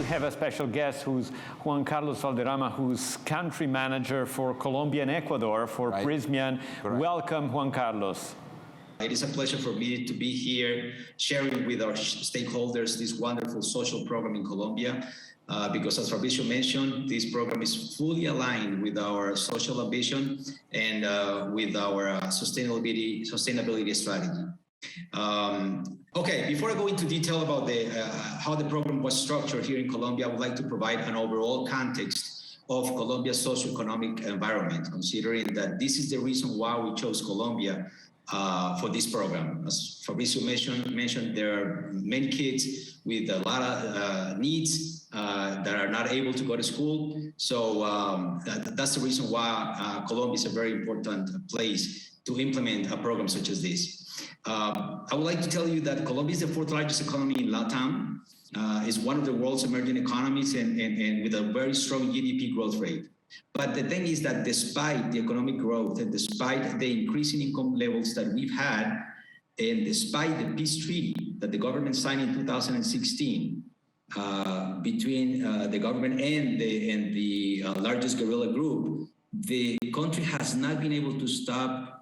Have a special guest who's Juan Carlos Valderrama, who's country manager for Colombia and Ecuador for Prysmian. Welcome, Juan Carlos. It is a pleasure for me to be here sharing with our stakeholders this wonderful social program in Colombia, because as Fabricio mentioned, this program is fully aligned with our social ambition and with our sustainability strategy. Okay, before I go into detail about how the program was structured here in Colombia, I would like to provide an overall context of Colombia's socioeconomic environment, considering that this is the reason why we chose Colombia for this program. As Fabricio mentioned, there are many kids with a lot of needs that are not able to go to school. So that's the reason why Colombia is a very important place to implement a program such as this. I would like to tell you that Colombia is the fourth largest economy in LATAM, is one of the world's emerging economies and with a very strong GDP growth rate. But the thing is that despite the economic growth and despite the increasing income levels that we've had, and despite the peace treaty that the government signed in 2016 between the government and the largest guerrilla group, the country has not been able to stop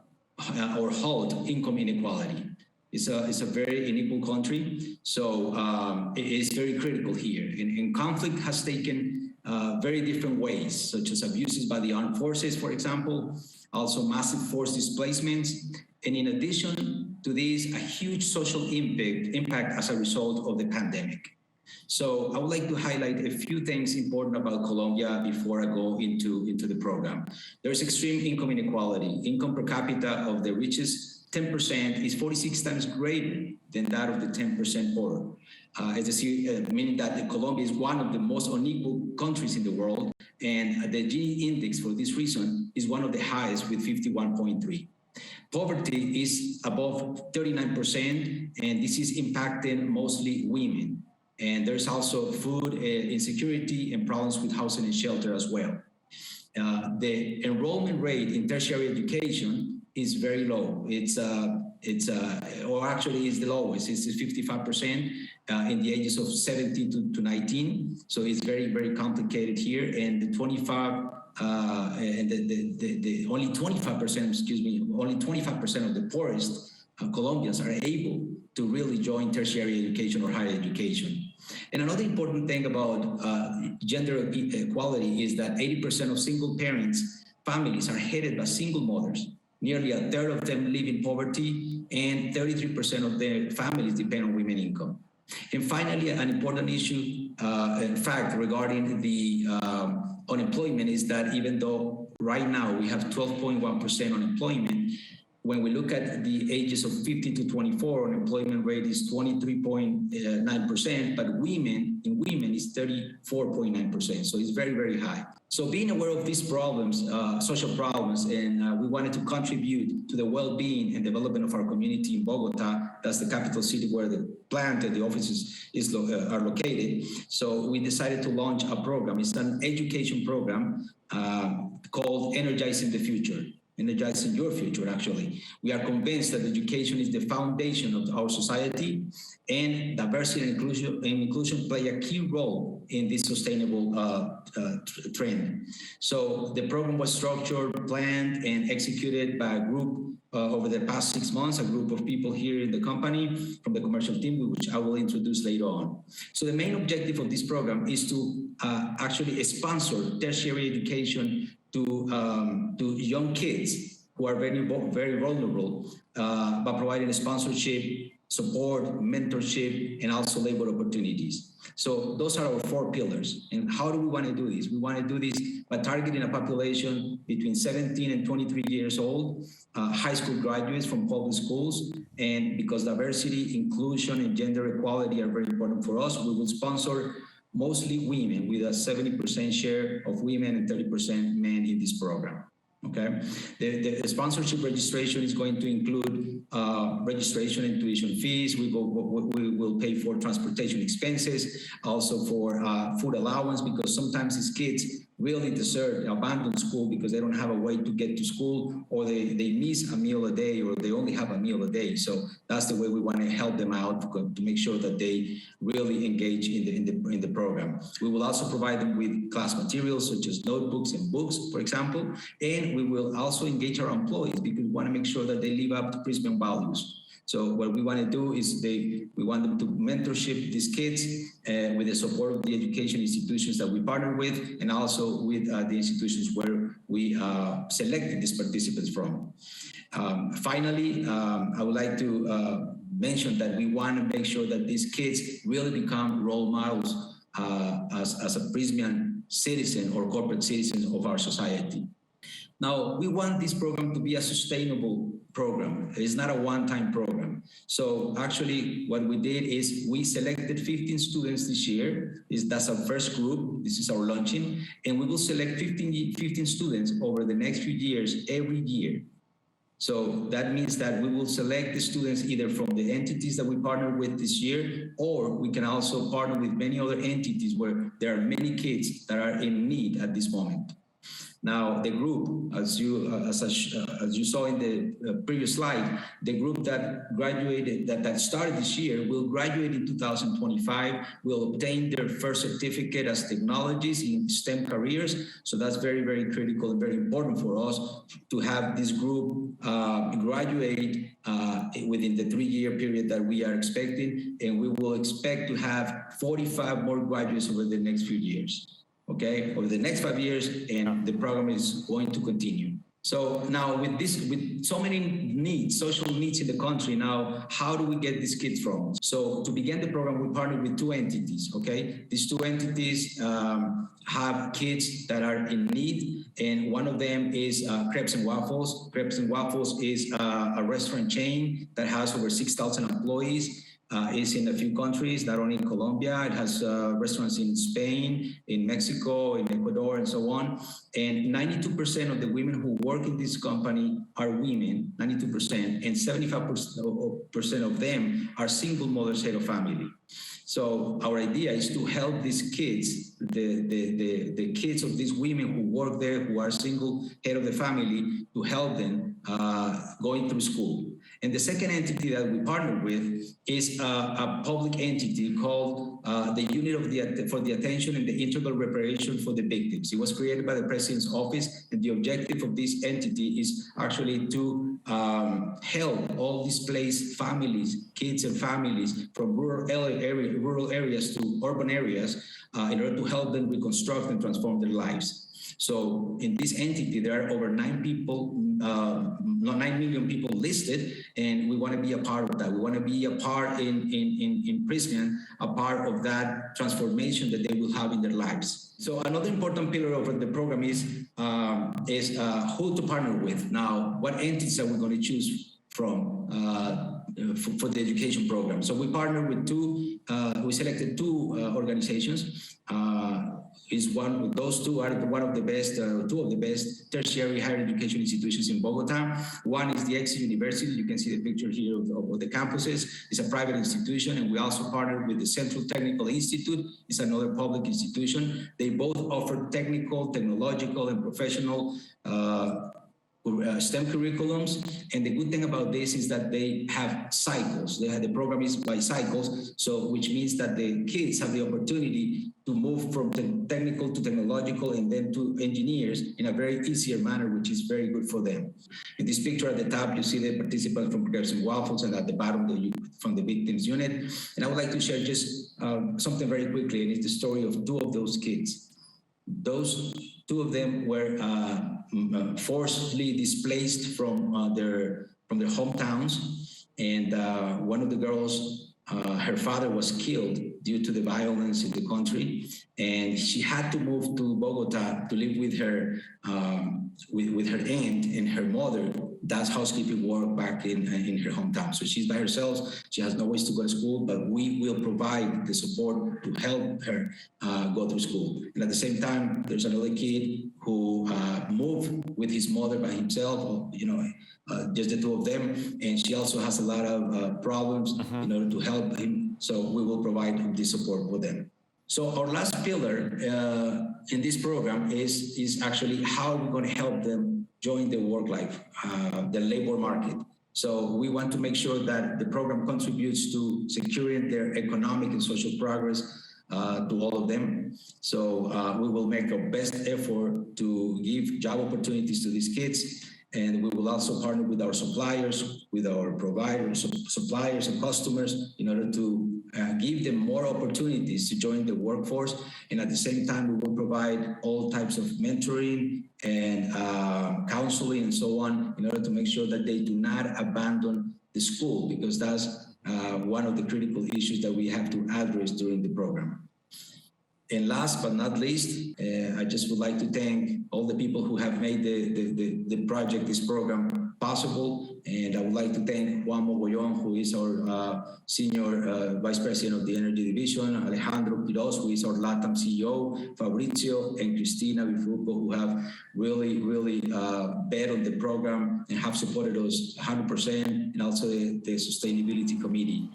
or halt income inequality. It's a very unequal country, so it is very critical here. And conflict has taken very different ways, such as abuses by the armed forces, for example, also massive forced displacements, and in addition to this, a huge social impact as a result of the pandemic. So I would like to highlight a few things important about Colombia before I go into the program. There's extreme income inequality. Income per capita of the richest 10% is 46 times greater than that of the 10% poor. Meaning that Colombia is one of the most unequal countries in the world, and the Gini index for this reason is one of the highest with 51.3. Poverty is above 39%, and this is impacting mostly women. And there's also food insecurity and problems with housing and shelter as well. The enrollment rate in tertiary education is very low. Or actually is the lowest. It's 55% in the ages of 17 to 19. So it's very, very complicated here. And the 25 and the only 25%, only 25% of the poorest Colombians are able to really join tertiary education or higher education. And another important thing about gender equality is that 80% of single parents families are headed by single mothers. Nearly a third of them live in poverty, and 33% of their families depend on women income. And finally, an important issue, in fact, regarding the unemployment is that even though right now we have 12.1% unemployment, when we look at the ages of 50 to 24, unemployment rate is 23.9%, but in women is 34.9%. So it's very, very high. So being aware of these problems, social problems, and we wanted to contribute to the well-being and development of our community in Bogota. That's the capital city where the plant and the offices are located. So we decided to launch a program. It's an education program called Energizing the Future. Energizing your future, actually. We are convinced that education is the foundation of our society, and diversity and inclusion play a key role in this sustainable trend. So the program was structured, planned, and executed by a group over the past 6 months, a group of people here in the company from the commercial team, which I will introduce later on. So the main objective of this program is to actually sponsor tertiary education to young kids who are very, very vulnerable by providing sponsorship, support, mentorship, and also labor opportunities. So those are our 4 pillars. And how do we want to do this? We want to do this by targeting a population between 17 and 23 years old, high school graduates from public schools. And because diversity, inclusion, and gender equality are very important for us, we will sponsor mostly women with a 70% share of women and 30% men in this program. Okay, the sponsorship registration is going to include registration and tuition fees. We will pay for transportation expenses, also for food allowance, because sometimes these kids really deserve abandon school because they don't have a way to get to school, or they miss a meal a day, or they only have a meal a day. So that's the way we want to help them out to make sure that they really engage in the program. We will also provide them with class materials such as notebooks and books, for example, and we will also engage our employees because we want to make sure that they live up to Prysmian values. So what we want to do is we want them to mentorship these kids with the support of the education institutions that we partner with, and also with the institutions where we selected these participants from. Finally, I would like to mention that we want to make sure that these kids really become role models as a Prysmian citizen or corporate citizens of our society. Now, we want this program to be a sustainable program. It's not a one-time program. So actually, what we did is we selected 15 students this year. That's our first group. This is our launching. And we will select 15 students over the next few years, every year. So that means that we will select the students either from the entities that we partnered with this year, or we can also partner with many other entities where there are many kids that are in need at this moment. Now, the group, as you saw in the previous slide, the group that graduated, that started this year, will graduate in 2025, will obtain their first certificate as technologists in STEM careers. So that's very, very critical and very important for us to have this group graduate within the 3-year period that we are expecting. And we will expect to have 45 more graduates over the next few years. Okay, over the next 5 years, and the program is going to continue. So now with so many needs, social needs in the country now, how do we get these kids from? So to begin the program, we partnered with 2 entities, okay? These 2 entities have kids that are in need, and one of them is Crepes and Waffles. Crepes and Waffles is a restaurant chain that has over 6,000 employees. It's in a few countries, not only in Colombia. It has restaurants in Spain, in Mexico, in Ecuador, and so on. And 92% of the women who work in this company are women, 92%, and 75% of them are single mothers, head of family. So our idea is to help these kids, the kids of these women who work there, who are single head of the family, to help them going through school. And the second entity that we partnered with is a public entity called the Unit for the Attention and the Integral Reparation for the Victims. It was created by the President's Office, and the objective of this entity is actually to help all displaced families, kids and families from rural areas to urban areas in order to help them reconstruct and transform their lives. So in this entity, there are over 9 million people listed, and we want to be a part of that. We want to be a part in Prysmian, a part of that transformation that they will have in their lives. So another important pillar of the program is who to partner with. Now, what entities are we going to choose from for the education program? So we partnered with we selected 2 organizations. Those 2 are two of the best tertiary higher education institutions in Bogota. One is the Exit University. You can see the picture here of the campuses. It's a private institution, and we also partnered with the Central Technical Institute. It's another public institution. They both offer technical, technological, and professional STEM curriculums, and the good thing about this is that they have cycles. The program is by cycles, so which means that the kids have the opportunity to move from technical to technological and then to engineers in a very easier manner, which is very good for them. In this picture at the top, you see the participants from Crepes and Waffles, and at the bottom, from the victims unit. And I would like to share just something very quickly, and it's the story of 2 of those kids. Those 2 of them were forcibly displaced from their hometowns, and one of the girls, her father was killed due to the violence in the country, and she had to move to Bogota to live with her with her aunt and her mother does housekeeping work back in her hometown. So she's by herself. She has no ways to go to school, but we will provide the support to help her go through school. And at the same time, there's another kid who moved with his mother by himself, just the two of them. And she also has a lot of problems in order to help him. So we will provide this support for them. So our last pillar in this program is actually how we're going to help them join the work life, the labor market. So we want to make sure that the program contributes to securing their economic and social progress to all of them. So we will make our best effort to give job opportunities to these kids. And we will also partner with our suppliers, with our providers, suppliers and customers in order to give them more opportunities to join the workforce. And at the same time, we will provide all types of mentoring and counseling and so on in order to make sure that they do not abandon the school, because that's one of the critical issues that we have to address during the program. And last but not least, I just would like to thank all the people who have made the project, this program, possible. And I would like to thank Juan Mogollon, who is our Senior Vice President of the Energy Division, Alejandro Quiroz, who is our LATAM CEO, Fabrizio and Cristina Bifruco, who have really bet on the program and have supported us 100%, and also the Sustainability Committee.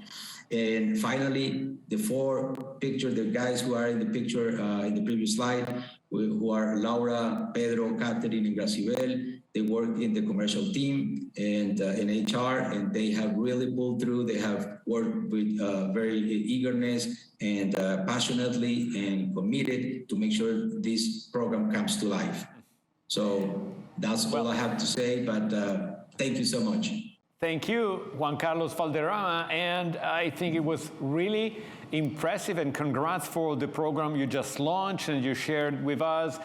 And finally, the the guys who are in the picture in the previous slide, who are Laura, Pedro, Catherine, and Gracibel. They work in the commercial team and in HR, and they have really pulled through. They have worked with very eagerness and passionately and committed to make sure this program comes to life. So that's all I have to say, but thank you so much. Thank you, Juan Carlos Valderrama, and I think it was really impressive, and congrats for the program you just launched and you shared with us.